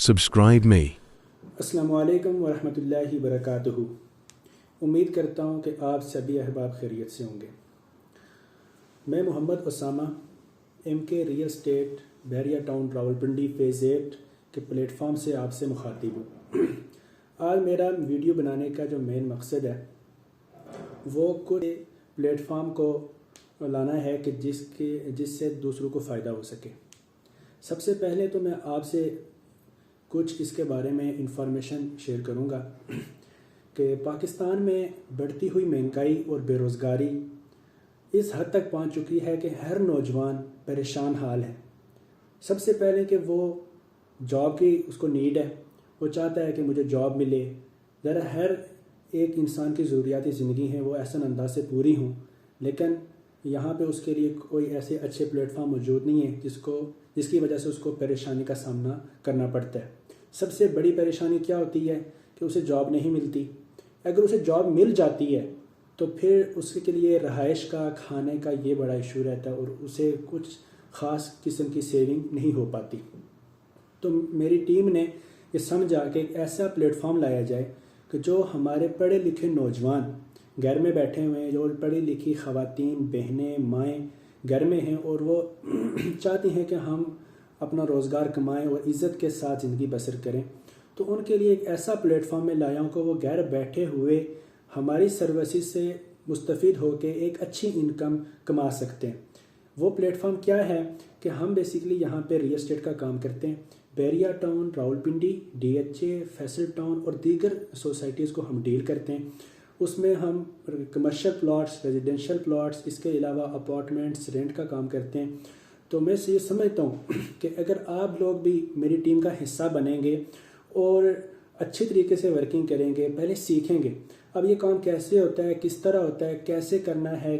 Subscribe me. السلام علیکم ورحمۃ اللہ وبرکاتہ۔ امید کرتا ہوں کہ آپ سبھی احباب خیریت سے ہوں گے۔ میں محمد اسامہ MK ریئل اسٹیٹ بحریہ ٹاؤن راولپنڈی فیز 8 کے پلیٹ فارم سے آپ سے مخاطب ہوں۔ آج میرا ویڈیو بنانے کا جو مین مقصد ہے وہ کچھ پلیٹ فارم کو لانا ہے کہ جس سے دوسروں کو فائدہ ہو سکے۔ سب سے پہلے تو میں آپ سے کچھ اس کے بارے میں انفارمیشن شیئر کروں گا کہ پاکستان میں بڑھتی ہوئی مہنگائی اور بے روزگاری اس حد تک پہنچ چکی ہے کہ ہر نوجوان پریشان حال ہے۔ سب سے پہلے کہ وہ جاب کی اس کو نیڈ ہے، وہ چاہتا ہے کہ مجھے جاب ملے۔ ذرا ہر ایک انسان کی ضروریاتی زندگی ہیں وہ احسن انداز سے پوری ہوں، لیکن یہاں پہ اس کے لیے کوئی ایسے اچھے پلیٹ فارم موجود نہیں ہے جس کی وجہ سے اس کو پریشانی کا سامنا کرنا پڑتا ہے۔ سب سے بڑی پریشانی کیا ہوتی ہے کہ اسے جاب نہیں ملتی۔ اگر اسے جاب مل جاتی ہے تو پھر اس کے لیے رہائش کا، کھانے کا یہ بڑا ایشو رہتا ہے اور اسے کچھ خاص قسم کی سیونگ نہیں ہو پاتی۔ تو میری ٹیم نے یہ سمجھا کہ ایک ایسا پلیٹ فارم لایا جائے کہ جو ہمارے پڑھے لکھے نوجوان گھر میں بیٹھے ہوئے ہیں، جو پڑھی لکھی خواتین، بہنیں، مائیں گھر میں ہیں اور وہ چاہتی ہیں کہ ہم اپنا روزگار کمائیں اور عزت کے ساتھ زندگی بسر کریں، تو ان کے لیے ایک ایسا پلیٹ فارم میں لایا ہوں کہ وہ گھر بیٹھے ہوئے ہماری سروسز سے مستفید ہو کے ایک اچھی انکم کما سکتے ہیں۔ وہ پلیٹ فارم کیا ہے کہ ہم بیسیکلی یہاں پہ ریئل اسٹیٹ کا کام کرتے ہیں۔ بحریہ town, Rawalpindi, DHA، Faisal town اور دیگر سوسائٹیز کو ہم ڈیل کرتے ہیں۔ اس میں ہم کمرشل پلاٹس، ریزیڈینشل پلاٹس، اس کے علاوہ اپارٹمنٹس رینٹ کا کام کرتے ہیں۔ تو میں یہ سمجھتا ہوں کہ اگر آپ لوگ بھی میری ٹیم کا حصہ بنیں گے اور اچھی طریقے سے ورکنگ کریں گے، پہلے سیکھیں گے اب یہ کام کیسے ہوتا ہے، کس طرح ہوتا ہے، کیسے کرنا ہے،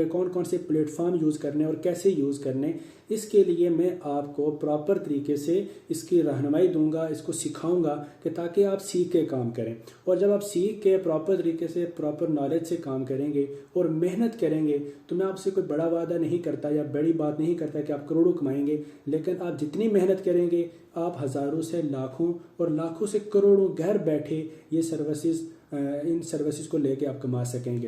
کون سے پلیٹ فارم یوز کرنے اور کیسے یوز کرنے، اس کے لیے میں آپ کو پراپر طریقے سے اس کی رہنمائی دوں گا، اس کو سکھاؤں گا کہ تاکہ آپ سیکھ کے کام کریں۔ اور جب آپ سیکھ کے پراپر طریقے سے، پراپر نالج سے کام کریں گے اور محنت کریں گے تو میں آپ سے کوئی بڑا وعدہ نہیں کرتا یا بڑی بات نہیں کرتا کہ آپ کروڑوں کمائیں گے، لیکن آپ جتنی محنت کریں گے آپ ہزاروں سے لاکھوں اور لاکھوں سے کروڑوں گھر بیٹھے یہ ان سروسز کو لے کے آپ کما سکیں گے۔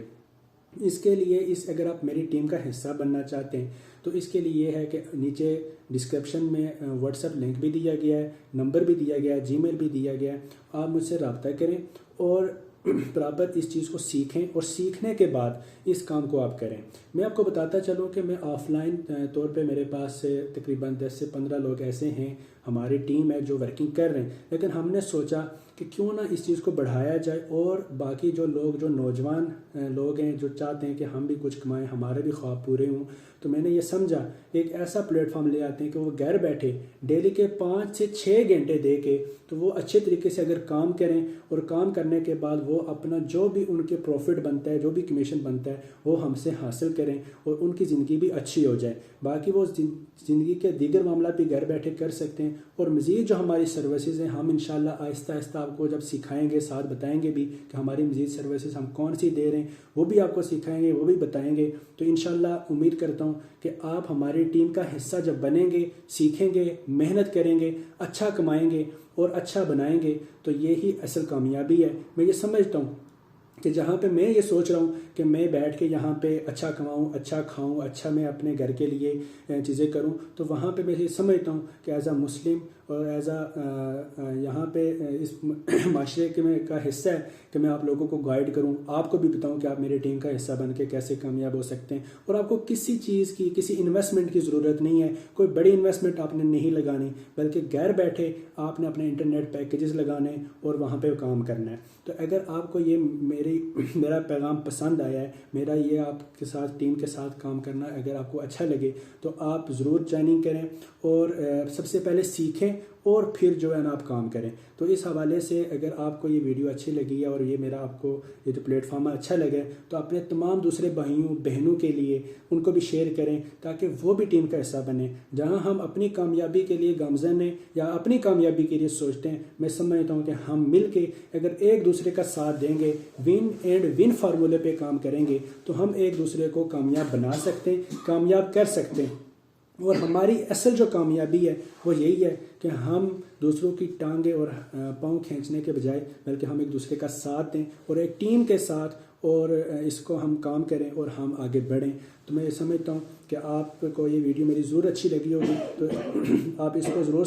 اس کے لیے اگر آپ میری ٹیم کا حصہ بننا چاہتے ہیں تو اس کے لیے یہ ہے کہ نیچے ڈسکرپشن میں واٹس ایپ لنک بھی دیا گیا ہے، نمبر بھی دیا گیا ہے، جی میل بھی دیا گیا ہے۔ آپ مجھ سے رابطہ کریں اور پراپر اس چیز کو سیکھیں اور سیکھنے کے بعد اس کام کو آپ کریں۔ میں آپ کو بتاتا چلوں کہ میں آف لائن طور پہ میرے پاس تقریباً 10 سے 15 لوگ ایسے ہیں، ہماری ٹیم ہے جو ورکنگ کر رہے ہیں، لیکن ہم نے سوچا کہ کیوں نہ اس چیز کو بڑھایا جائے اور باقی جو نوجوان لوگ ہیں جو چاہتے ہیں کہ ہم بھی کچھ کمائیں، ہمارے بھی خواب پورے ہوں، تو میں نے یہ سمجھا ایک ایسا پلیٹ فارم لے آتے ہیں کہ وہ گھر بیٹھے ڈیلی کے 5 سے 6 گھنٹے دے کے تو وہ اچھے طریقے سے اگر کام کریں اور کام کرنے کے بعد وہ اپنا جو بھی ان کے پروفٹ بنتا ہے، جو بھی کمیشن بنتا ہے وہ ہم سے حاصل کریں اور ان کی زندگی بھی اچھی ہو جائے۔ باقی وہ زندگی کے دیگر معاملات بھی گھر بیٹھے کر سکتے ہیں اور مزید جو ہماری سروسز ہیں ہم انشاءاللہ آہستہ آہستہ آپ کو جب سکھائیں گے، ساتھ بتائیں گے بھی کہ ہماری مزید سروسز ہم کون سی دے رہے ہیں، وہ بھی آپ کو سکھائیں گے، وہ بھی بتائیں گے۔ تو انشاءاللہ امید کرتا ہوں کہ آپ ہماری ٹیم کا حصہ جب بنیں گے، سیکھیں گے، محنت کریں گے، اچھا کمائیں گے اور اچھا بنائیں گے تو یہی اصل کامیابی ہے۔ میں یہ سمجھتا ہوں کہ جہاں پہ میں یہ سوچ رہا ہوں کہ میں بیٹھ کے یہاں پہ اچھا کماؤں، اچھا کھاؤں، اچھا میں اپنے گھر کے لیے چیزیں کروں، تو وہاں پہ میں یہ سمجھتا ہوں کہ ایز اے مسلم اور ایز اے یہاں پہ اس معاشرے کے میں کا حصہ ہے کہ میں آپ لوگوں کو گائیڈ کروں، آپ کو بھی بتاؤں کہ آپ میری ٹیم کا حصہ بن کے کیسے کامیاب ہو سکتے ہیں۔ اور آپ کو کسی چیز کی، کسی انویسٹمنٹ کی ضرورت نہیں ہے، کوئی بڑی انویسٹمنٹ آپ نے نہیں لگانی، بلکہ گھر بیٹھے آپ نے اپنے انٹرنیٹ پیکیجز لگانے اور وہاں پہ کام کرنا ہے۔ تو اگر آپ کو یہ میرا پیغام پسند آیا ہے، میرا یہ آپ کے ساتھ ٹیم کے ساتھ کام کرنا اگر آپ کو اچھا لگے تو آپ ضرور جوائننگ کریں اور سب سے پہلے سیکھیں اور پھر جو ہے نا آپ کام کریں۔ تو اس حوالے سے اگر آپ کو یہ ویڈیو اچھی لگی ہے اور یہ میرا آپ کو یہ جو پلیٹ فارم اچھا لگا ہے تو اپنے تمام دوسرے بھائیوں بہنوں کے لیے ان کو بھی شیئر کریں تاکہ وہ بھی ٹیم کا حصہ بنیں۔ جہاں ہم اپنی کامیابی کے لیے گامزن ہیں یا اپنی کامیابی کے لیے سوچتے ہیں، میں سمجھتا ہوں کہ ہم مل کے اگر ایک دوسرے کا ساتھ دیں گے، ون اینڈ ون فارمولے پہ کام کریں گے تو ہم ایک دوسرے کو کامیاب بنا سکتے ہیں، کامیاب کر سکتے ہیں۔ اور ہماری اصل جو کامیابی ہے وہ یہی ہے کہ ہم دوسروں کی ٹانگیں اور پاؤں کھینچنے کے بجائے بلکہ ہم ایک دوسرے کا ساتھ دیں اور ایک ٹیم کے ساتھ اور اس کو ہم کام کریں اور ہم آگے بڑھیں. تو میں سمجھتا ہوں کہ آپ کو یہ ویڈیو میری ضرور اچھی لگی ہوگی. تو آپ اس کو ضرور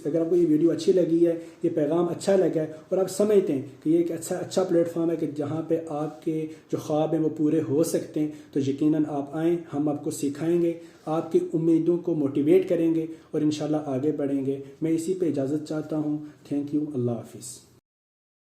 اگر آپ کو یہ ویڈیو اچھی لگی ہے, یہ پیغام اچھا لگا ہے اور آپ سمجھتے ہیں کہ یہ ایک اچھا پلیٹ فارم ہے کہ جہاں پہ آپ کے جو خواب ہیں وہ پورے ہو سکتے ہیں, تو یقیناً آپ آئیں, ہم آپ کو سکھائیں گے, آپ کی امیدوں کو موٹیویٹ کریں گے اور انشاءاللہ آگے بڑھیں گے. میں اسی پہ اجازت چاہتا ہوں. Thank you. اللہ حافظ.